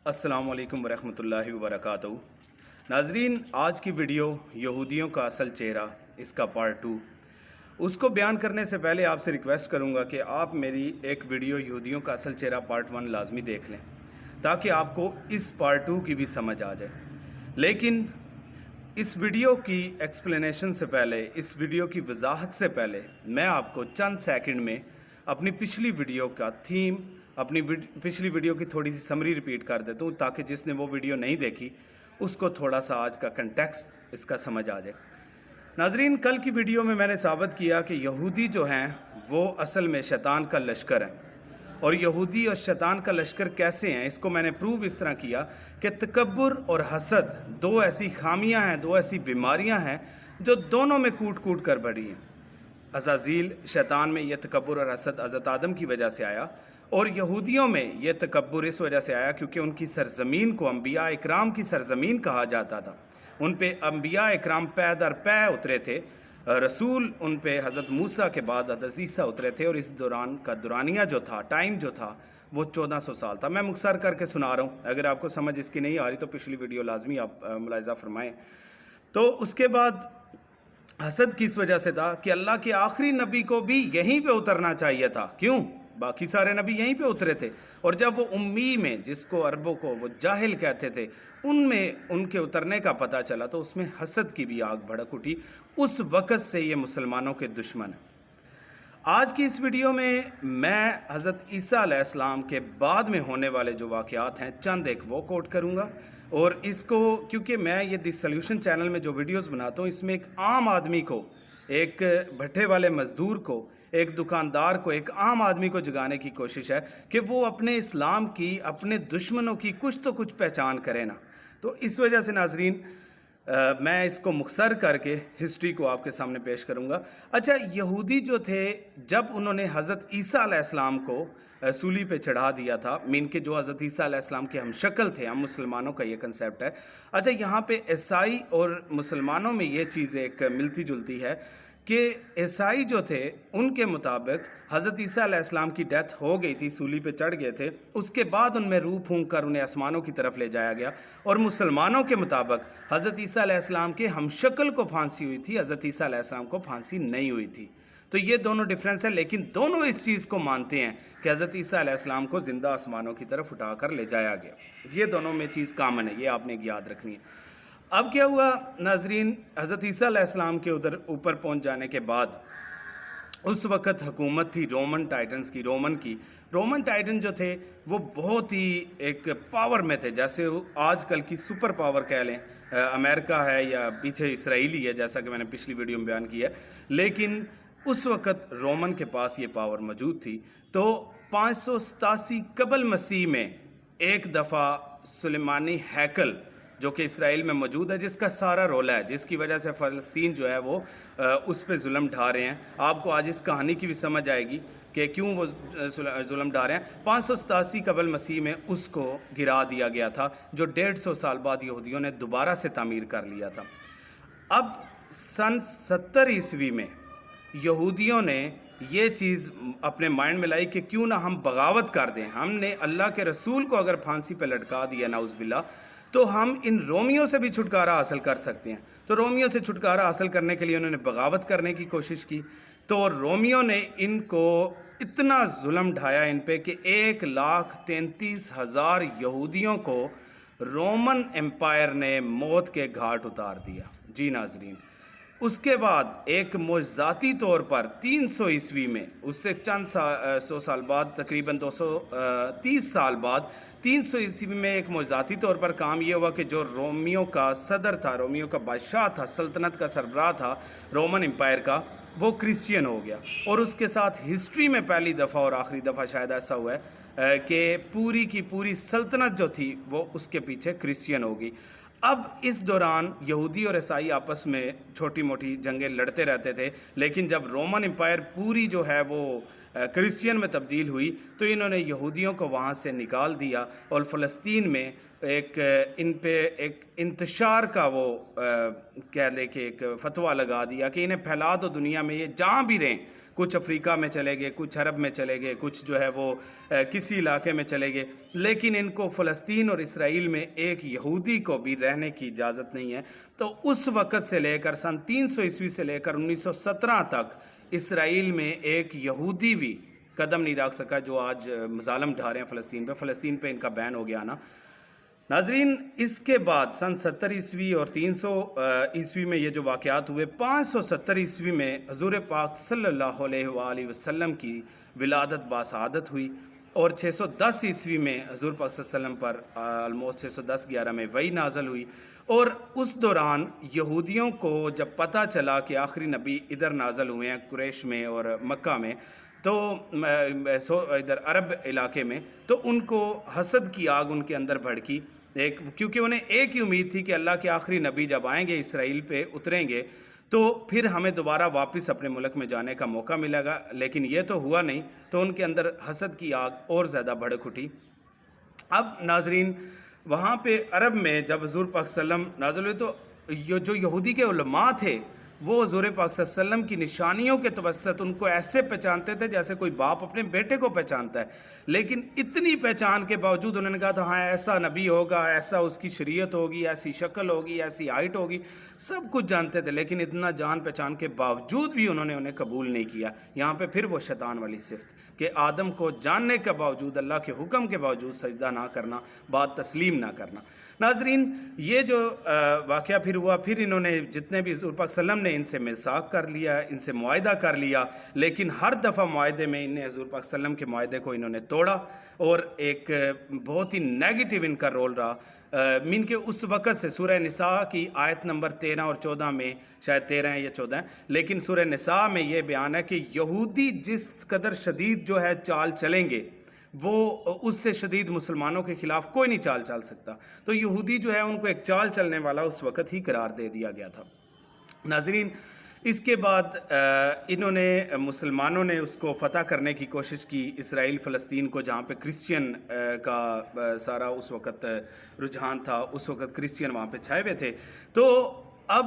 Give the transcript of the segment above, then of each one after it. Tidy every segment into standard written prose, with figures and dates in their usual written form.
السلام علیکم ورحمۃ اللہ وبرکاتہ۔ ناظرین، آج کی ویڈیو یہودیوں کا اصل چہرہ، اس کا پارٹ 2۔ اس کو بیان کرنے سے پہلے آپ سے ریکویسٹ کروں گا کہ آپ میری ایک ویڈیو یہودیوں کا اصل چہرہ پارٹ 1 لازمی دیکھ لیں تاکہ آپ کو اس پارٹ 2 کی بھی سمجھ آ جائے۔ لیکن اس ویڈیو کی ایکسپلینیشن سے پہلے، اس ویڈیو کی وضاحت سے پہلے، میں آپ کو چند سیکنڈ میں اپنی پچھلی ویڈیو کا تھیم، اپنی پچھلی ویڈیو کی تھوڑی سی سمری ریپیٹ کر دیتا ہوں تاکہ جس نے وہ ویڈیو نہیں دیکھی اس کو تھوڑا سا آج کا کنٹیکسٹ اس کا سمجھ آ جائے۔ ناظرین، کل کی ویڈیو میں نے ثابت کیا کہ یہودی جو ہیں وہ اصل میں شیطان کا لشکر ہیں، اور یہودی اور شیطان کا لشکر کیسے ہیں اس کو میں نے پروو اس طرح کیا کہ تکبر اور حسد دو ایسی خامیاں ہیں، دو ایسی بیماریاں ہیں جو دونوں میں کوٹ کوٹ کر بڑھی ہیں۔ عزازیل شیطان میں یہ تکبر اور حسد حضرت آدم کی وجہ سے آیا، اور یہودیوں میں یہ تکبر اس وجہ سے آیا کیونکہ ان کی سرزمین کو انبیاء اکرام کی سرزمین کہا جاتا تھا۔ ان پہ انبیاء اکرام پے در پے اترے تھے، رسول ان پہ حضرت موسیٰ کے بعد حضرت عیسیٰ اترے تھے، اور اس دوران کا دورانیہ جو تھا، ٹائم جو تھا، وہ 1400 سال تھا۔ میں مختصر کر کے سنا رہا ہوں، اگر آپ کو سمجھ اس کی نہیں آ رہی تو پچھلی ویڈیو لازمی آپ ملاحظہ فرمائیں۔ تو اس کے بعد حسد کس وجہ سے تھا کہ اللہ کے آخری نبی کو بھی یہیں پہ اترنا چاہیے تھا۔ کیوں؟ باقی سارے نبی یہیں پہ اترے تھے، اور جب وہ امی میں، جس کو عربوں کو وہ جاہل کہتے تھے، ان میں ان کے اترنے کا پتہ چلا تو اس میں حسد کی بھی آگ بھڑک اٹھی۔ اس وقت سے یہ مسلمانوں کے دشمن ہیں۔ آج کی اس ویڈیو میں حضرت عیسیٰ علیہ السلام کے بعد میں ہونے والے جو واقعات ہیں چند ایک وہ کوٹ کروں گا، اور اس کو کیونکہ میں یہ دی سلیوشن چینل میں جو ویڈیوز بناتا ہوں اس میں ایک عام آدمی کو، ایک بھٹے والے مزدور کو، ایک دکاندار کو، ایک عام آدمی کو جگانے کی کوشش ہے کہ وہ اپنے اسلام کی، اپنے دشمنوں کی کچھ تو کچھ پہچان کرے نا۔ تو اس وجہ سے ناظرین میں اس کو مختصر کر کے ہسٹری کو آپ کے سامنے پیش کروں گا۔ اچھا، یہودی جو تھے جب انہوں نے حضرت عیسیٰ علیہ السلام کو سولی پہ چڑھا دیا تھا، مین کے جو حضرت عیسیٰ علیہ السلام کے ہم شکل تھے، ہم مسلمانوں کا یہ کنسیپٹ ہے۔ اچھا، یہاں پہ عیسائی اور مسلمانوں میں یہ چیز ایک ملتی جلتی ہے کہ عیسائی جو تھے ان کے مطابق حضرت عیسیٰ علیہ السلام کی ڈیتھ ہو گئی تھی، سولی پہ چڑھ گئے تھے، اس کے بعد ان میں روح پھونک کر انہیں آسمانوں کی طرف لے جایا گیا، اور مسلمانوں کے مطابق حضرت عیسیٰ علیہ السلام کے ہم شکل کو پھانسی ہوئی تھی، حضرت عیسیٰ علیہ السلام کو پھانسی نہیں ہوئی تھی۔ تو یہ دونوں ڈیفرنس ہے، لیکن دونوں اس چیز کو مانتے ہیں کہ حضرت عیسیٰ علیہ السلام کو زندہ آسمانوں کی طرف اٹھا کر لے جایا گیا۔ یہ دونوں میں چیز کامن ہے، یہ آپ نے یاد رکھنی ہے۔ اب کیا ہوا ناظرین، حضرت عیسیٰ علیہ السلام کے اوپر پہنچ جانے کے بعد اس وقت حکومت تھی رومن ٹائٹنز کی، رومن ٹائٹن جو تھے وہ بہت ہی ایک پاور میں تھے، جیسے آج کل کی سپر پاور کہہ لیں، امریکہ ہے یا پیچھے اسرائیلی ہے، جیسا کہ میں نے پچھلی ویڈیو میں بیان کیا ہے۔ لیکن اس وقت رومن کے پاس یہ پاور موجود تھی۔ تو 587 قبل مسیح میں ایک دفعہ سلیمانی ہیکل جو کہ اسرائیل میں موجود ہے، جس کا سارا رولہ ہے، جس کی وجہ سے فلسطین جو ہے وہ اس پہ ظلم ڈھا رہے ہیں۔ آپ کو آج اس کہانی کی بھی سمجھ آئے گی کہ کیوں وہ ظلم ڈھا رہے ہیں۔ 587 قبل مسیح میں اس کو گرا دیا گیا تھا، جو 150 سال بعد یہودیوں نے دوبارہ سے تعمیر کر لیا تھا۔ اب سن 70 عیسوی میں یہودیوں نے یہ چیز اپنے مائنڈ میں لائی کہ کیوں نہ ہم بغاوت کر دیں، ہم نے اللہ کے رسول کو اگر پھانسی پہ لٹکا دیا نعوذ باللہ تو ہم ان رومیوں سے بھی چھٹکارا حاصل کر سکتے ہیں۔ تو رومیوں سے چھٹکارا حاصل کرنے کے لیے انہوں نے بغاوت کرنے کی کوشش کی، تو رومیوں نے ان کو اتنا ظلم ڈھایا ان پہ کہ 1,33,000 یہودیوں کو رومن امپائر نے موت کے گھاٹ اتار دیا۔ جی ناظرین، اس کے بعد ایک معجزاتی طور پر 300 عیسوی میں، اس سے چند سو سال بعد، تقریباً 230 سال بعد 300 عیسوی میں ایک معجزاتی طور پر کام یہ ہوا کہ جو رومیوں کا صدر تھا، رومیوں کا بادشاہ تھا، سلطنت کا سربراہ تھا رومن امپائر کا، وہ کرسچین ہو گیا، اور اس کے ساتھ ہسٹری میں پہلی دفعہ اور آخری دفعہ شاید ایسا ہوا ہے کہ پوری کی پوری سلطنت جو تھی وہ اس کے پیچھے کرسچین ہو گئی۔ اب اس دوران یہودی اور عیسائی آپس میں چھوٹی موٹی جنگیں لڑتے رہتے تھے، لیکن جب رومن امپائر پوری جو ہے وہ کرسچین میں تبدیل ہوئی تو انہوں نے یہودیوں کو وہاں سے نکال دیا اور فلسطین میں ایک ان پہ ایک انتشار کا وہ کہہ لے کہ ایک فتویٰ لگا دیا کہ انہیں پھیلا دو دنیا میں، یہ جہاں بھی رہیں، کچھ افریقہ میں چلے گئے، کچھ عرب میں چلے گئے، کچھ جو ہے وہ کسی علاقے میں چلے گئے، لیکن ان کو فلسطین اور اسرائیل میں ایک یہودی کو بھی رہنے کی اجازت نہیں ہے۔ تو اس وقت سے لے کر سن 300 عیسوی سے لے کر 1917 تک اسرائیل میں ایک یہودی بھی قدم نہیں رکھ سکا جو آج مظالم ڈھا رہے ہیں فلسطین پہ ان کا بین ہو گیا نا۔ ناظرین، اس کے بعد سن 70 عیسوی اور 300 عیسوی میں یہ جو واقعات ہوئے، 570 عیسوی میں حضور پاک صلی اللہ علیہ وآلہ وسلم کی ولادت باسعادت ہوئی، اور 610 عیسوی میں حضور پاک صلی اللہ علیہ وسلم پر آلموسٹ 610-11 میں وحی نازل ہوئی، اور اس دوران یہودیوں کو جب پتہ چلا کہ آخری نبی ادھر نازل ہوئے ہیں قریش میں اور مکہ میں، تو ادھر عرب علاقے میں، تو ان کو حسد کی آگ ان کے اندر بھڑکی، کیونکہ انہیں ایک ہی امید تھی کہ اللہ کے آخری نبی جب آئیں گے اسرائیل پہ اتریں گے تو پھر ہمیں دوبارہ واپس اپنے ملک میں جانے کا موقع ملے گا، لیکن یہ تو ہوا نہیں، تو ان کے اندر حسد کی آگ اور زیادہ بھڑک اٹھی۔ اب ناظرین، وہاں پہ عرب میں جب حضور پاک صلی اللہ علیہ وسلم نازل ہوئے تو جو یہودی کے علماء تھے وہ حضور پاک صلی اللہ علیہ وسلم کی نشانیوں کے توسط ان کو ایسے پہچانتے تھے جیسے کوئی باپ اپنے بیٹے کو پہچانتا ہے، لیکن اتنی پہچان کے باوجود انہوں نے کہا تھا ہاں ایسا نبی ہوگا، ایسا اس کی شریعت ہوگی، ایسی شکل ہوگی، ایسی ہائٹ ہوگی، سب کچھ جانتے تھے، لیکن اتنا جان پہچان کے باوجود بھی انہوں نے انہیں قبول نہیں کیا۔ یہاں پہ پھر وہ شیطان والی صفت کہ آدم کو جاننے کے باوجود، اللہ کے حکم کے باوجود سجدہ نہ کرنا، بات تسلیم نہ کرنا۔ ناظرین، یہ جو واقعہ پھر ہوا، پھر انہوں نے جتنے بھی حضور پاک صلی اللہ علیہ وسلم نے ان سے میثاق کر لیا، ان سے معاہدہ کر لیا، لیکن ہر دفعہ معاہدے میں انہیں حضور پاک صلی اللہ علیہ وسلم کے معاہدے کو انہوں نے توڑا، اور ایک بہت ہی نیگیٹو ان کا رول رہا۔ من کے اس وقت سے سورہ نساء کی آیت نمبر 13 اور 14 میں، شاید 13 ہیں یا 14 ہیں، لیکن سورہ نساء میں یہ بیان ہے کہ یہودی جس قدر شدید جو ہے چال چلیں گے، وہ اس سے شدید مسلمانوں کے خلاف کوئی نہیں چال سکتا، تو یہودی جو ہے ان کو ایک چال چلنے والا اس وقت ہی قرار دے دیا گیا تھا۔ ناظرین، اس کے بعد انہوں نے مسلمانوں نے اس کو فتح کرنے کی کوشش کی، اسرائیل فلسطین کو، جہاں پہ کرسچین کا سارا اس وقت رجحان تھا، اس وقت کرسچین وہاں پہ چھائے ہوئے تھے۔ تو اب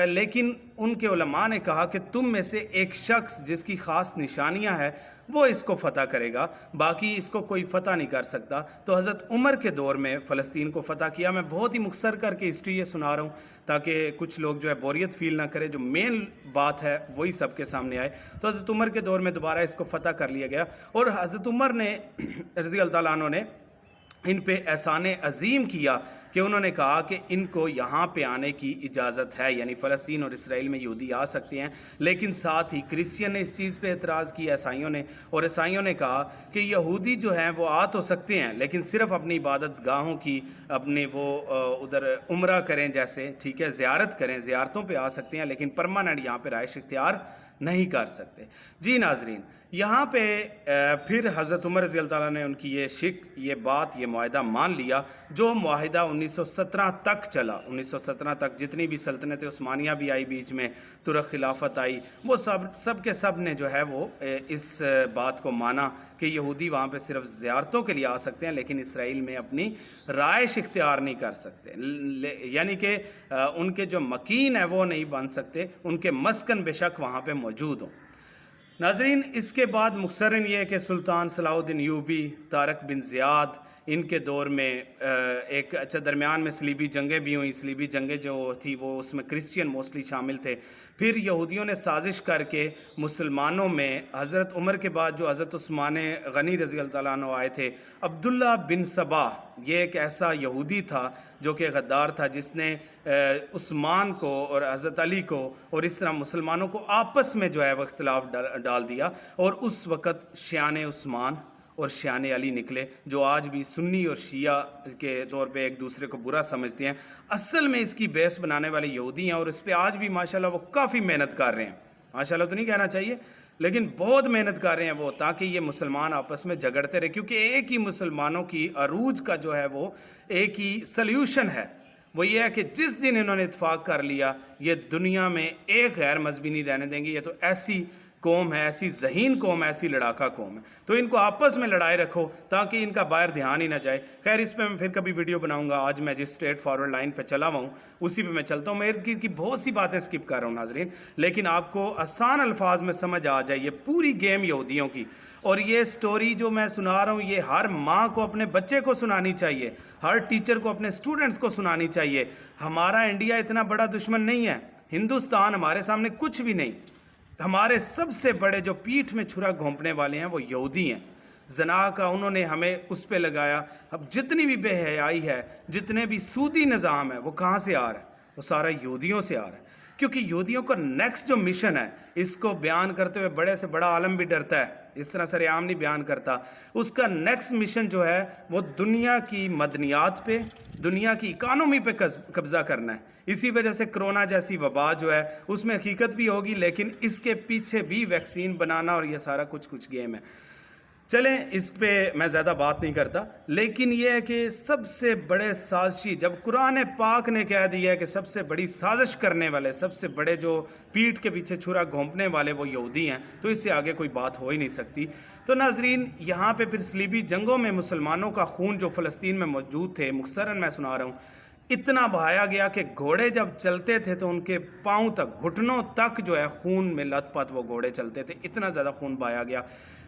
لیکن ان کے علماء نے کہا کہ تم میں سے ایک شخص جس کی خاص نشانیاں ہیں وہ اس کو فتح کرے گا، باقی اس کو کوئی فتح نہیں کر سکتا۔ تو حضرت عمر کے دور میں فلسطین کو فتح کیا۔ میں بہت ہی مختصر کر کے ہسٹری یہ سنا رہا ہوں تاکہ کچھ لوگ جو ہے بوریت فیل نہ کرے، جو مین بات ہے وہی سب کے سامنے آئے۔ تو حضرت عمر کے دور میں دوبارہ اس کو فتح کر لیا گیا، اور حضرت عمر نے رضی اللہ تعالیٰ عنہ نے ان پہ احسان عظیم کیا کہ انہوں نے کہا کہ ان کو یہاں پہ آنے کی اجازت ہے، یعنی فلسطین اور اسرائیل میں یہودی آ سکتے ہیں، لیکن ساتھ ہی کرسچین نے اس چیز پہ اعتراض کیا، عیسائیوں نے، اور عیسائیوں نے کہا کہ یہودی جو ہیں وہ آ تو سکتے ہیں لیکن صرف اپنی عبادت گاہوں کی اپنے وہ ادھر عمرہ کریں، جیسے ٹھیک ہے زیارت کریں، زیارتوں پہ آ سکتے ہیں، لیکن پرماننٹ یہاں پہ رہائش اختیار نہیں کر سکتے۔ جی ناظرین، یہاں پہ پھر حضرت عمر رضی اللہ تعالیٰ نے ان کی یہ بات، یہ معاہدہ مان لیا، جو معاہدہ 1917 تک چلا۔ 1917 تک جتنی بھی سلطنت عثمانیہ بھی آئی، بیچ میں ترک خلافت آئی، وہ سب کے سب نے جو ہے وہ اس بات کو مانا کہ یہودی وہاں پہ صرف زیارتوں کے لیے آ سکتے ہیں، لیکن اسرائیل میں اپنی رہائش اختیار نہیں کر سکتے، یعنی کہ ان کے جو مکین ہیں وہ نہیں بن سکتے، ان کے مسکن بے شک وہاں پہ موجود ہوں۔ ناظرین، اس کے بعد مختصراً یہ ہے کہ سلطان صلاح الدین ایوبی، طارق بن زیاد، ان کے دور میں ایک درمیان میں صلیبی جنگیں بھی ہوئیں۔ صلیبی جنگیں جو تھی وہ اس میں کرسچین موسٹلی شامل تھے۔ پھر یہودیوں نے سازش کر کے مسلمانوں میں حضرت عمر کے بعد جو حضرت عثمان غنی رضی اللہ تعالیٰ عنہ آئے تھے، عبداللہ بن سبا یہ ایک ایسا یہودی تھا جو کہ غدار تھا، جس نے عثمان کو اور حضرت علی کو اور اس طرح مسلمانوں کو آپس میں جو ہے وہ اختلاف ڈال دیا، اور اس وقت شیعان عثمان اور شیعان علی نکلے، جو آج بھی سنی اور شیعہ کے طور پہ ایک دوسرے کو برا سمجھتے ہیں۔ اصل میں اس کی بیس بنانے والے یہودی ہیں، اور اس پہ آج بھی ماشاءاللہ وہ کافی محنت کر رہے ہیں، ماشاءاللہ تو نہیں کہنا چاہیے لیکن بہت محنت کر رہے ہیں وہ، تاکہ یہ مسلمان آپس میں جھگڑتے رہے، کیونکہ ایک ہی مسلمانوں کی عروج کا جو ہے وہ ایک ہی سلیوشن ہے، وہ یہ ہے کہ جس دن انہوں نے اتفاق کر لیا یہ دنیا میں ایک غیر مذہبی نہیں رہنے دیں گے، یہ تو ایسی قوم ہے، ایسی ذہین قوم ہے، ایسی لڑاکا قوم ہے، تو ان کو آپس میں لڑائے رکھو تاکہ ان کا باہر دھیان ہی نہ جائے۔ خیر اس پہ میں پھر کبھی ویڈیو بناؤں گا، آج میں جس اسٹریٹ فارورڈ لائن پہ چلا ہوا ہوں اسی پہ میں چلتا ہوں۔ میں ارد گرد کی بہت سی باتیں اسکپ کر رہا ہوں ناظرین، لیکن آپ کو آسان الفاظ میں سمجھ آ جائے یہ پوری گیم یہودیوں کی۔ اور یہ سٹوری جو میں سنا رہا ہوں یہ ہر ماں کو اپنے بچے کو سنانی چاہیے، ہر ٹیچر کو اپنے اسٹوڈنٹس کو سنانی چاہیے۔ ہمارا انڈیا اتنا بڑا دشمن نہیں ہے، ہندوستان ہمارے سامنے کچھ بھی نہیں۔ ہمارے سب سے بڑے جو پیٹھ میں چھرا گھونپنے والے ہیں وہ یہودی ہیں۔ زنا کا انہوں نے ہمیں اس پہ لگایا۔ اب جتنی بھی بے حیائی ہے، جتنے بھی سودی نظام ہے، وہ کہاں سے آ رہا ہے؟ وہ سارا یہودیوں سے آ رہا ہے، کیونکہ یہودیوں کا نیکسٹ جو مشن ہے، اس کو بیان کرتے ہوئے بڑے سے بڑا عالم بھی ڈرتا ہے، اس طرح سر عام نہیں بیان کرتا۔ اس کا نیکسٹ مشن جو ہے وہ دنیا کی مدنیات پہ، دنیا کی اکانومی پہ قبضہ کرنا ہے۔ اسی وجہ سے کرونا جیسی وبا جو ہے اس میں حقیقت بھی ہوگی، لیکن اس کے پیچھے بھی ویکسین بنانا اور یہ سارا کچھ گیم ہے۔ چلیں اس پہ میں زیادہ بات نہیں کرتا، لیکن یہ ہے کہ سب سے بڑے سازشی، جب قرآن پاک نے کہہ دیا ہے کہ سب سے بڑی سازش کرنے والے، سب سے بڑے جو پیٹھ کے پیچھے چھرا گھونپنے والے وہ یہودی ہیں، تو اس سے آگے کوئی بات ہو ہی نہیں سکتی۔ تو ناظرین یہاں پہ پھر صلیبی جنگوں میں مسلمانوں کا خون جو فلسطین میں موجود تھے، مختصراً میں سنا رہا ہوں، اتنا بہایا گیا کہ گھوڑے جب چلتے تھے تو ان کے پاؤں تک، گھٹنوں تک جو ہے خون میں لت پت وہ گھوڑے چلتے تھے، اتنا زیادہ خون بہایا گیا۔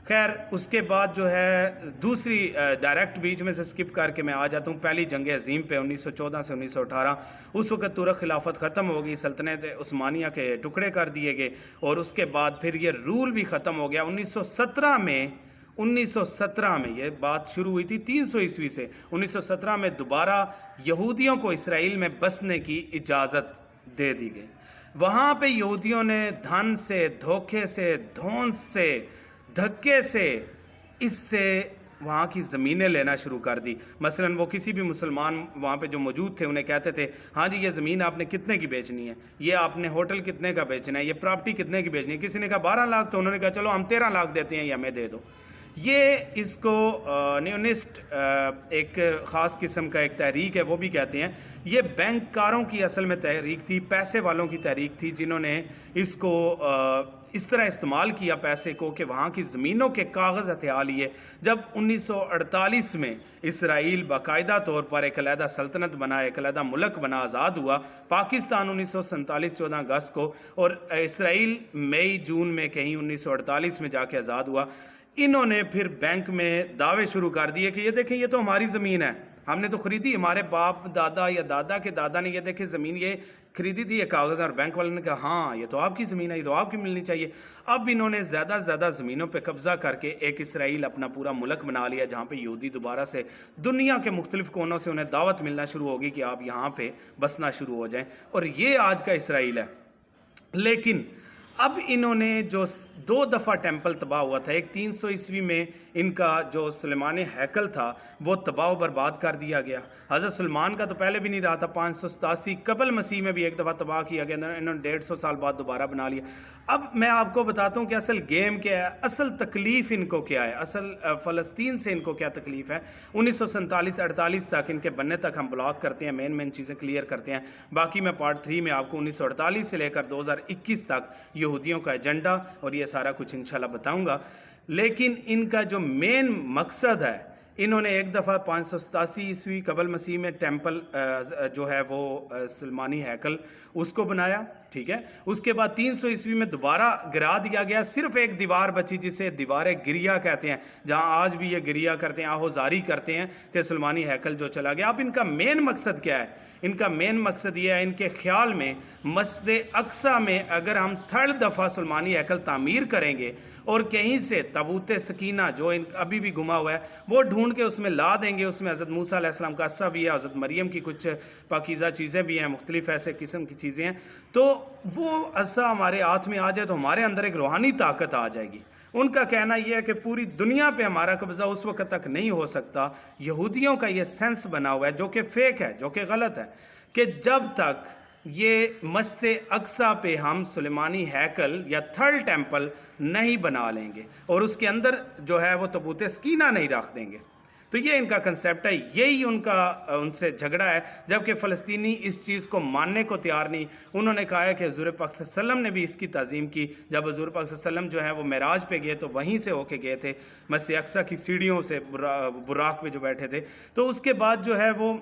خیر اس کے بعد جو ہے دوسری ڈائریکٹ بیچ میں سے سکپ کر کے میں آ جاتا ہوں پہلی جنگ عظیم پہ 1914 سے 1918۔ اس وقت ترک خلافت ختم ہو گئی، سلطنت عثمانیہ کے ٹکڑے کر دیے گئے، اور اس کے بعد پھر یہ رول بھی ختم ہو گیا۔ 1917 میں یہ بات شروع ہوئی تھی 300 عیسوی سے، 1917 میں دوبارہ یہودیوں کو اسرائیل میں بسنے کی اجازت دے دی گئی۔ وہاں پہ یہودیوں نے دھن سے، دھوکے سے، دھونس سے، دھکے سے، اس سے وہاں کی زمینیں لینا شروع کر دی۔ مثلا وہ کسی بھی مسلمان وہاں پہ جو موجود تھے انہیں کہتے تھے ہاں جی یہ زمین آپ نے کتنے کی بیچنی ہے، یہ آپ نے ہوٹل کتنے کا بیچنا ہے، یہ پراپرٹی کتنے کی بیچنی ہے۔ کسی نے کہا 12 لاکھ، تو انہوں نے کہا چلو ہم 13 لاکھ دیتے ہیں، یہ ہمیں دے دو۔ یہ اس کو نیونسٹ ایک خاص قسم کا ایک تحریک ہے، وہ بھی کہتے ہیں یہ بینک کاروں کی اصل میں تحریک تھی، پیسے والوں کی تحریک تھی، جنہوں نے اس کو اس طرح استعمال کیا پیسے کو کہ وہاں کی زمینوں کے کاغذ ہتھیا لیے۔ جب 1948 میں اسرائیل باقاعدہ طور پر ایک علیحدہ سلطنت بنا، ایک علیحدہ ملک بنا، آزاد ہوا پاکستان 1947 14 اگست کو، اور اسرائیل مئی جون میں کہیں 1948 میں جا کے آزاد ہوا۔ انہوں نے پھر بینک میں دعوے شروع کر دیے کہ یہ دیکھیں یہ تو ہماری زمین ہے، ہم نے تو خریدی، ہمارے باپ دادا یا دادا کے دادا نے یہ دیکھیں زمین یہ خریدی تھی، یہ کاغذ ہے۔ اور بینک والے نے کہا ہاں یہ تو آپ کی زمین ہے، یہ تو آپ کی ملنی چاہیے۔ اب انہوں نے زیادہ زیادہ زمینوں پہ قبضہ کر کے ایک اسرائیل اپنا پورا ملک بنا لیا، جہاں پہ یہودی دوبارہ سے دنیا کے مختلف کونوں سے انہیں دعوت ملنا شروع ہوگی کہ آپ یہاں پہ بسنا شروع ہو جائیں، اور یہ آج کا اسرائیل ہے۔ لیکن اب انہوں نے جو 2 دفعہ ٹیمپل تباہ ہوا تھا، ایک 300 عیسوی میں ان کا جو سلیمانی ہیکل تھا وہ تباہ و برباد کر دیا گیا۔ حضرت سلمان کا تو پہلے بھی نہیں رہا تھا، 587 قبل مسیح میں بھی ایک دفعہ تباہ کیا گیا، انہوں نے 150 سال بعد دوبارہ بنا لیا۔ اب میں آپ کو بتاتا ہوں کہ اصل گیم کیا ہے، اصل تکلیف ان کو کیا ہے، اصل فلسطین سے ان کو کیا تکلیف ہے۔ 1947-48 تک ان کے بننے تک ہم بلاک کرتے ہیں، مین چیزیں کلیئر کرتے ہیں، باقی میں پارٹ 3 میں آپ کو 1948 سے لے کر 2021 تک یہودیوں کا ایجنڈا اور یہ سارا کچھ انشاءاللہ بتاؤں گا۔ لیکن ان کا جو مین مقصد ہے، انہوں نے ایک دفعہ 587 عیسوی قبل مسیح میں ٹیمپل جو ہے وہ سلمانی ہیکل اس کو بنایا، ٹھیک ہے۔ اس کے بعد 300 عیسوی میں دوبارہ گرا دیا گیا، صرف ایک دیوار بچی جسے دیوار گریا کہتے ہیں، جہاں آج بھی یہ گریا کرتے ہیں، آہوزاری کرتے ہیں کہ سلمانی ہیکل جو چلا گیا۔ اب ان کا مین مقصد کیا ہے؟ ان کا مین مقصد یہ ہے، ان کے خیال میں مسجد اقصی میں اگر ہم 3rd دفعہ سلمانی ہیکل تعمیر کریں گے اور کہیں سے تابوت سکینہ جو ابھی بھی گما ہوا ہے وہ ڈھونڈ کے اس میں لا دیں گے، اس میں حضرت موسیٰ علیہ السلام کا عصا بھی ہے، حضرت مریم کی کچھ پاکیزہ چیزیں بھی ہیں، مختلف ایسے قسم کی چیزیں ہیں، تو وہ عصا ہمارے ہاتھ میں آ جائے تو ہمارے اندر ایک روحانی طاقت آ جائے گی۔ ان کا کہنا یہ ہے کہ پوری دنیا پہ ہمارا قبضہ اس وقت تک نہیں ہو سکتا۔ یہودیوں کا یہ سینس بنا ہوا ہے جو کہ فیک ہے، جو کہ غلط ہے، کہ جب تک یہ مسجد اقصی پہ ہم سلیمانی ہیکل یا 3rd ٹیمپل نہیں بنا لیں گے اور اس کے اندر جو ہے وہ تابوت سکینہ نہیں رکھ دیں گے، تو یہ ان کا کنسیپٹ ہے، یہی ان سے جھگڑا ہے، جبکہ فلسطینی اس چیز کو ماننے کو تیار نہیں۔ انہوں نے کہا ہے کہ حضور پاک صلی اللہ علیہ وسلم نے بھی اس کی تعظیم کی، جب حضور پاک صلی اللہ علیہ وسلم جو ہے وہ معراج پہ گئے تو وہیں سے ہو کے گئے تھے، مسجد اقصی کی سیڑھیوں سے براق پہ جو بیٹھے تھے۔ تو اس کے بعد جو ہے وہ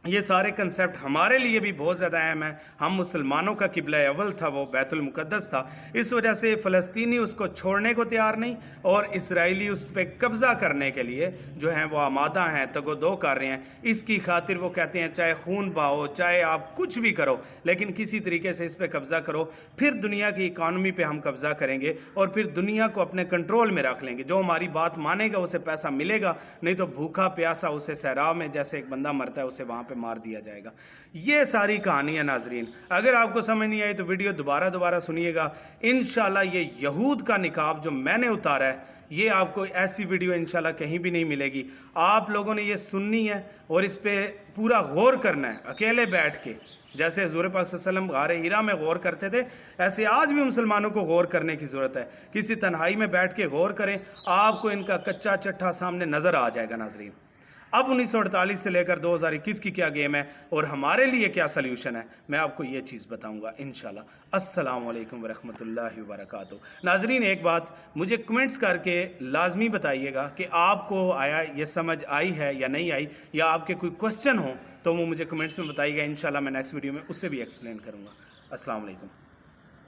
یہ سارے کنسیپٹ ہمارے لیے بھی بہت زیادہ اہم ہیں۔ ہم مسلمانوں کا قبلہ اول تھا وہ بیت المقدس تھا، اس وجہ سے فلسطینی اس کو چھوڑنے کو تیار نہیں، اور اسرائیلی اس پہ قبضہ کرنے کے لیے جو ہیں وہ آمادہ ہیں، تگ و دو کر رہے ہیں۔ اس کی خاطر وہ کہتے ہیں چاہے خون بہاؤ، چاہے آپ کچھ بھی کرو، لیکن کسی طریقے سے اس پہ قبضہ کرو، پھر دنیا کی اکانومی پہ ہم قبضہ کریں گے اور پھر دنیا کو اپنے کنٹرول میں رکھ لیں گے۔ جو ہماری بات مانے گا اسے پیسہ ملے گا، نہیں تو بھوکا پیاسا اسے صحرا میں جیسے ایک بندہ مرتا ہے اسے وہاں پہ مار دیا جائے گا۔ یہ ساری کہانی ہے ناظرین۔ اگر آپ کو سمجھ نہیں آئی تو ویڈیو دوبارہ سنیے گا۔ انشاءاللہ یہ یہود کا نقاب جو میں نے اتارا ہے، یہ آپ کو ایسی ویڈیو انشاءاللہ کہیں بھی نہیں ملے گی۔ آپ لوگوں نے یہ سننی ہے اور اس پہ پورا غور کرنا ہے، اکیلے بیٹھ کے، جیسے حضور پاک صلی اللہ علیہ وسلم غار حرا میں غور کرتے تھے، ایسے آج بھی مسلمانوں کو غور کرنے کی ضرورت ہے۔ کسی تنہائی میں بیٹھ کے غور کریں، آپ کو ان کا کچا چٹھا سامنے نظر آ جائے گا ناظرین۔ اب 1948 سے لے کر 2021 کی کیا گیم ہے اور ہمارے لیے کیا سلیوشن ہے، میں آپ کو یہ چیز بتاؤں گا انشاءاللہ۔ السلام علیکم ورحمۃ اللہ وبرکاتہ۔ ناظرین ایک بات مجھے کمنٹس کر کے لازمی بتائیے گا کہ آپ کو یہ سمجھ آئی ہے یا نہیں آئی، یا آپ کے کوئی کوسچن ہوں تو وہ مجھے کمنٹس میں بتائیے گا، انشاءاللہ میں نیکسٹ ویڈیو میں اسے بھی ایکسپلین کروں گا۔ السلام علیکم۔